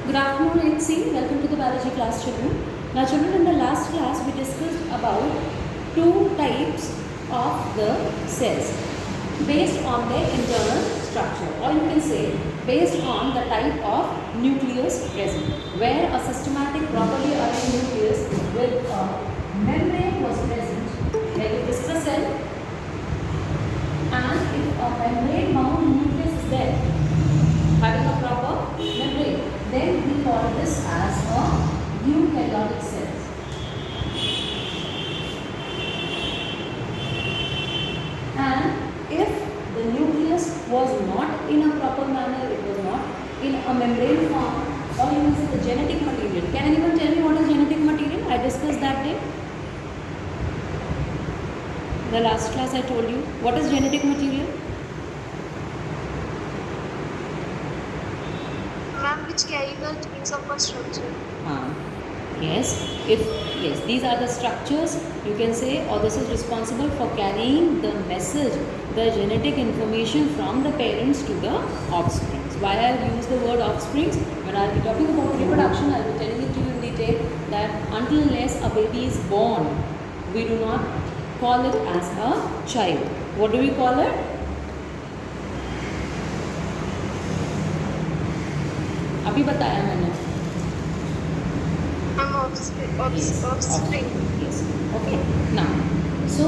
Good afternoon, HC. Welcome to the biology class, children. Now, children, in the last class, we discussed about two types of the cells based on their internal structure, or you can say based on the type of nucleus present, where a systematic, properly arranged nucleus with a membrane was present, like if this is a cell, and if a membrane bound nucleus is there, having a proper membrane, then we call this as a eukaryotic cell. And if the nucleus was not in a proper manner, it was not in a membrane form, or you can say the genetic material. Can anyone tell me what is genetic material? I discussed that day. The last class I told you. What is genetic material? Ma'am, which carry the genes of a structure. Yes, these are the structures, you can say, or this is responsible for carrying the message, the genetic information from the parents to the offspring. Why I have used the word offsprings? When I will be talking about reproduction, I will be telling it to you in detail that until unless a baby is born, we do not call it as a child. What do we call it? अभी बताया मैंने. Offspring. Yes. Okay. Now, so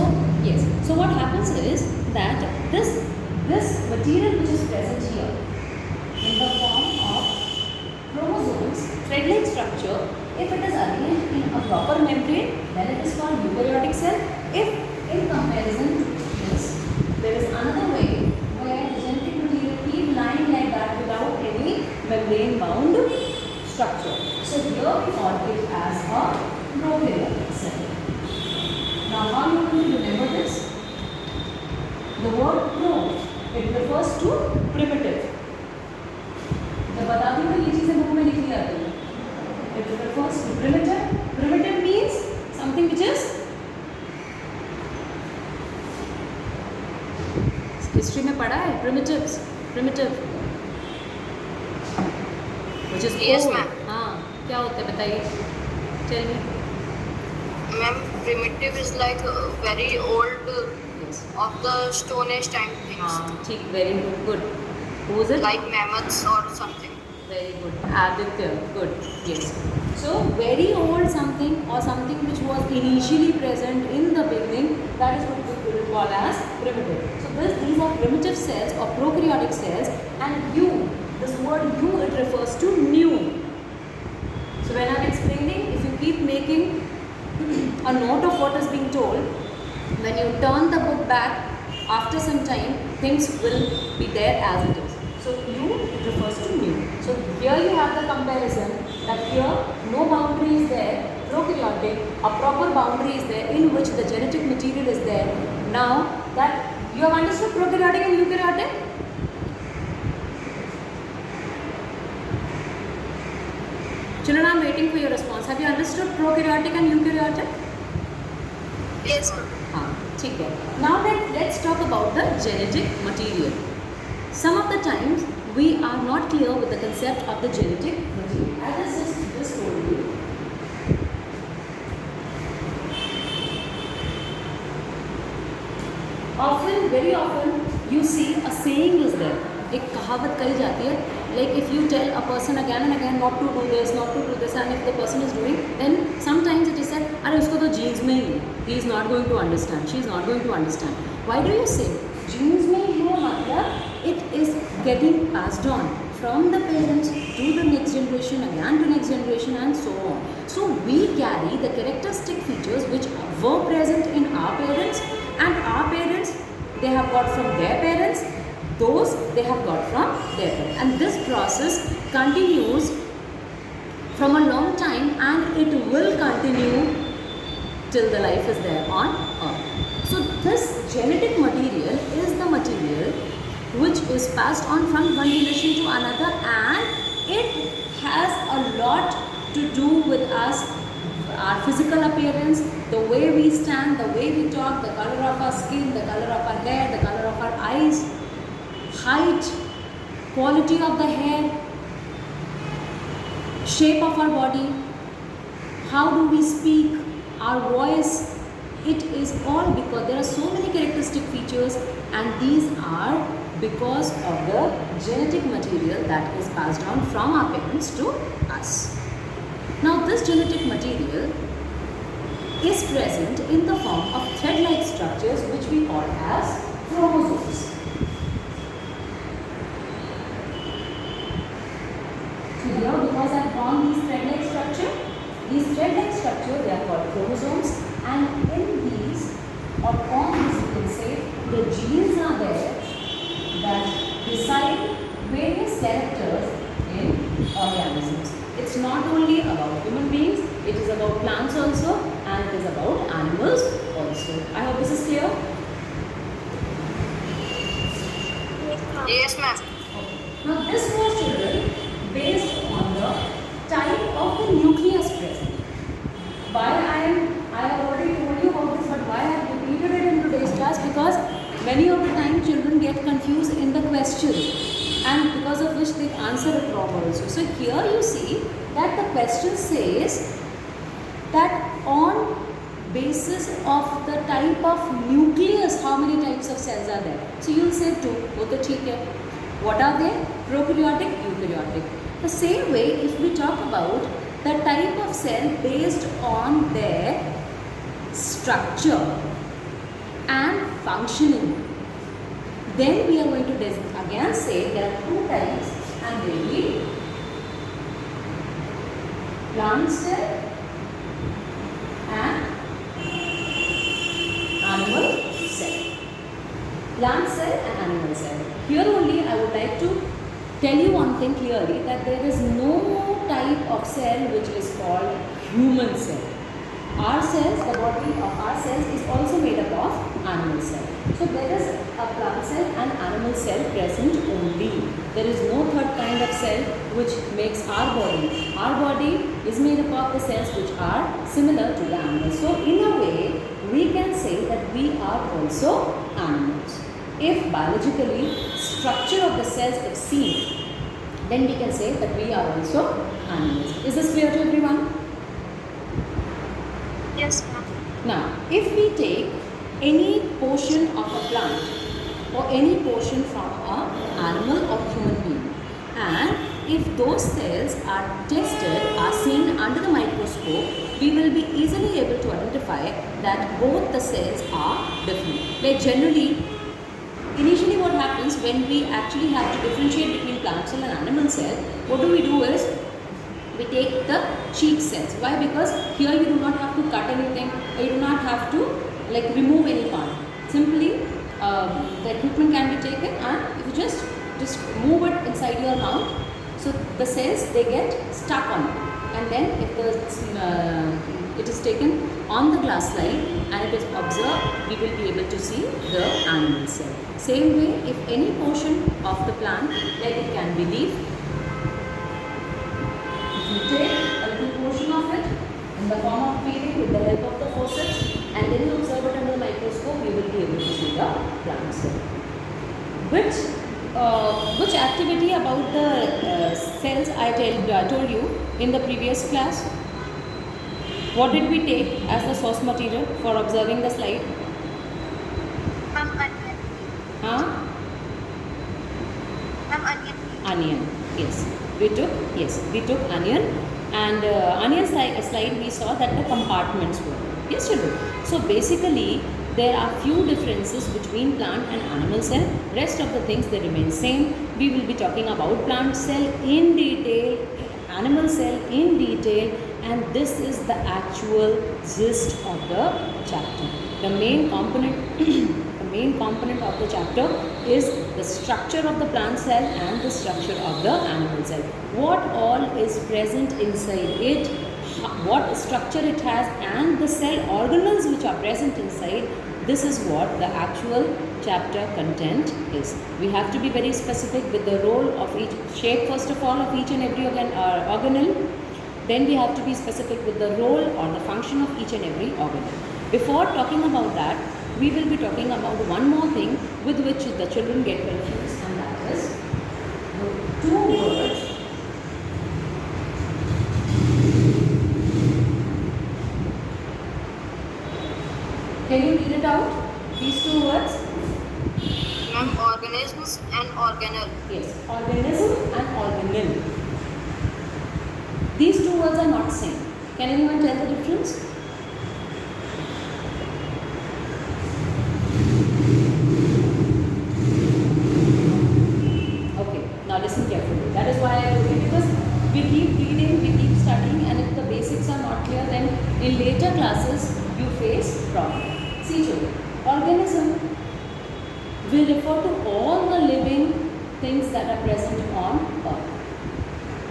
what happens is that this material which is present here in the form of chromosomes, thread-like structure, if it is arranged in a proper membrane, then it is called eukaryotic cell. If in comparison to this, there is another way where the genetic material keep lying like that without any membrane-bound structure. So here we call it as a prokaryotic cell. Now how you will remember this? The word pro, it refers to primitive. जब बता दूँ तो ये चीज़ें book में लिखी जाती है. It refers to primitive. Primitive means something which is history में पढ़ा है primitives, primitive. Which is yes, old. ma'am. हाँ, क्या होता है बताइए? Tell me. Ma'am, primitive is like very old Yes. of the Stone Age time things. हाँ, ठीक, very good, good. Who is it? Like mammoths or something. Very good. Aditya, good. Yes. So very old something or something which was initially present in the beginning, that is what we will call as primitive. So these are primitive cells or prokaryotic cells, and this word it refers to new. So when I am explaining, if you keep making a note of what is being told, when you turn the book back after some time, things will be there as it is. So it refers to new. So here you have the comparison that here no boundary is there, prokaryotic, a proper boundary is there in which the genetic material is there. Now that you have understood prokaryotic and eukaryotic? Children, I am waiting for your response. Have you understood prokaryotic and eukaryotic? Yes, ma'am. हाँ, ठीक है. Now let's talk about the genetic material. Some of the times we are not clear with the concept of the genetic material. As I just told you, very often you see a saying is there. एक कहावत कही जाती है, like if you tell a person again and again not to do this, and if the person is doing, then sometimes it is said, अरे उसको तो genes में ही, he is not going to understand, she is not going to understand. Why do you say genes में ही है? मतलब it is getting passed on from the parents to the next generation, again to next generation, and so on. So we carry the characteristic features which were present in our parents, and our parents they have got from their parents, those they have got from their parents, and this process continues from a long time, and it will continue till the life is there on earth. So this genetic material is the material which is passed on from one generation to another, and it has a lot to do with us, our physical appearance, the way we stand, the way we talk, the color of our skin, the color of our hair, the color of our eyes, height, quality of the hair, shape of our body, how do we speak, our voice, it is all because there are so many characteristic features, and these are because of the genetic material that is passed down from our parents to us. Now this genetic material is present in the form of thread-like structures which we call as chromosomes. So here, because I have drawn these thread-like structure, they are called chromosomes, and in these or on these you can say the genes are there that decide various characters in organisms. It's not only about human beings, it is about plants also, and it is about animals also. I hope this is clear. Yes, ma'am. Now this was, children, based on the type of the nucleus present. Why I have already told you about this, but why I have repeated it in today's class, because many of the time children get confused in the question, and because of which they answer it wrong also. So here you see that the question says that on basis of the type of nucleus, how many types of cells are there? So you will say 2. वो तो ठीक है. What are they? Prokaryotic, eukaryotic. The same way, if we talk about the type of cell based on their structure and functioning, then we are going to again say there are 2 types, and they will be plant cell and animal cell. Plant cell and animal cell. Here only I would like to tell you one thing clearly, that there is no type of cell which is called human cell. Our cells, the body of our cells is also made up of animal cell. So there is a plant cell and animal cell present only. There is no third kind of cell which makes our body. Our body is made up of the cells which are similar to the animals. So in a way, we can say that we are also animals. If biologically structure of the cells is seen, then we can say that we are also animals. Is this clear to everyone? Yes, ma'am. Now, if we take any portion of a plant or any portion from an animal or human being, and if those cells are tested, are seen under the microscope, we will be easily able to identify that both the cells are different. Like generally, initially what happens when we actually have to differentiate between plant cell and animal cell, what do we do is, we take the cheek cells. Why? Because here you do not have to cut anything, or you do not have to like remove any part. Simply the equipment can be taken, and if you just move it inside your mouth, so the cells, they get stuck on it. And then if it is taken on the glass slide and it is observed, we will be able to see the animal cell. Same way, if any portion of the plant, like it can be leaf, if you take a little portion of it in the form of peeling with the help of the forceps, and then you observe it under the microscope, you will be able to see the plant cell. Which activity about the cells I told you in the previous class? What did we take as the source material for observing the slide? Onion. Huh? Onion. Onion. Yes. We took onion, and onion slide we saw that the compartments were. Yes, children. So basically, there are few differences between plant and animal cell. Rest of the things they remain same. We will be talking about plant cell in detail, animal cell in detail, and this is the actual gist of the chapter. The main component of the chapter is the structure of the plant cell and the structure of the animal cell. What all is present inside it, what structure it has, and the cell organelles which are present inside. This is what the actual chapter content is. We have to be very specific with the role of each shape, first of all, of each and every organelle. Then we have to be specific with the role or the function of each and every organelle. Before talking about that, we will be talking about one more thing with which the children get confused, and that is the two words use an organelle. Yes, organism and organelle. These two words are not same. Can anyone tell the difference? Okay, now listen carefully. That is why I told you, because we keep reading, we keep studying, and if the basics are not clear, then in later classes you face problem. See children, organism will refer to all the living things that are present on earth.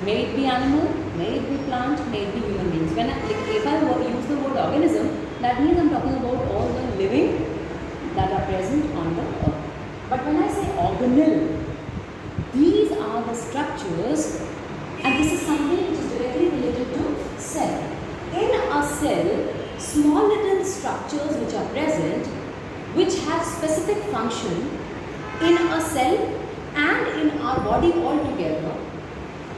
May it be animal, may it be plant, may it be human beings. If I use the word organism, that means I'm talking about all the living that are present on the earth. But when I say organelle, these are the structures, and this is something which is directly related to cell. In a cell, small little structures which are present, which have specific function in a cell and in our body altogether,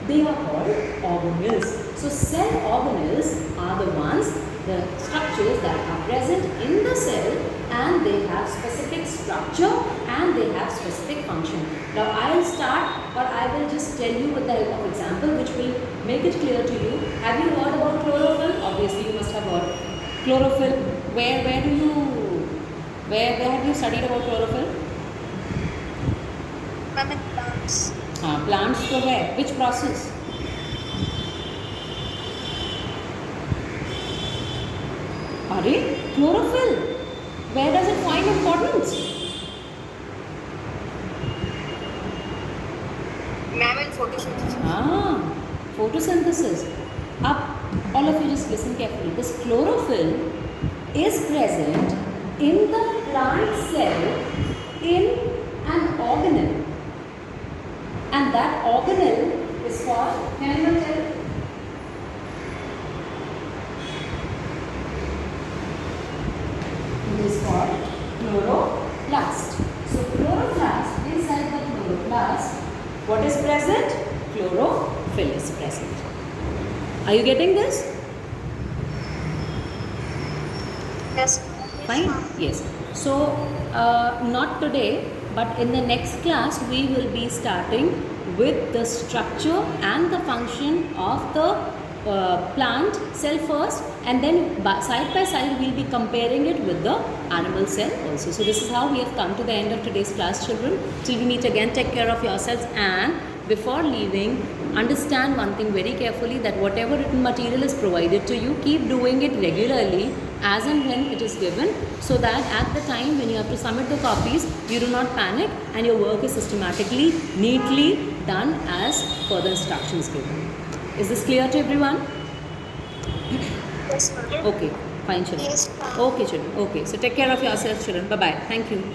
they are called organelles. So cell organelles are the ones, the structures that are present in the cell, and they have specific structure and they have specific function. Now I will start, or I will just tell you with the help of example which will make it clear to you. Have you heard about chlorophyll? Obviously you must have heard. Chlorophyll, where have you studied about chlorophyll? Ma'am, in plants. Plants तो है. Which process? अरे chlorophyll. Where does it find importance? Ma'am, in photosynthesis. Photosynthesis. Up, all of you just listen carefully. This chlorophyll is present in the plant cell in an organelle. And that organelle is called, can anyone tell? It is called chloroplast. So chloroplast, inside the chloroplast, what is present? Chlorophyll is present. Are you getting this? Yes. Fine? Yes. So, not today, but in the next class, we will be starting with the structure and the function of the plant cell first, and then side by side we'll be comparing it with the animal cell also. So this is how we have come to the end of today's class, children. Till we meet again, take care of yourselves, and before leaving, understand one thing very carefully, that whatever written material is provided to you, keep doing it regularly as and when it is given, so that at the time when you have to submit the copies, you do not panic and your work is systematically, neatly done as per the instructions given. Is this clear to everyone? Yes, ma'am. Okay, fine children. Yes, ma'am. Okay children, okay. So take care of yourselves children. Bye-bye. Thank you.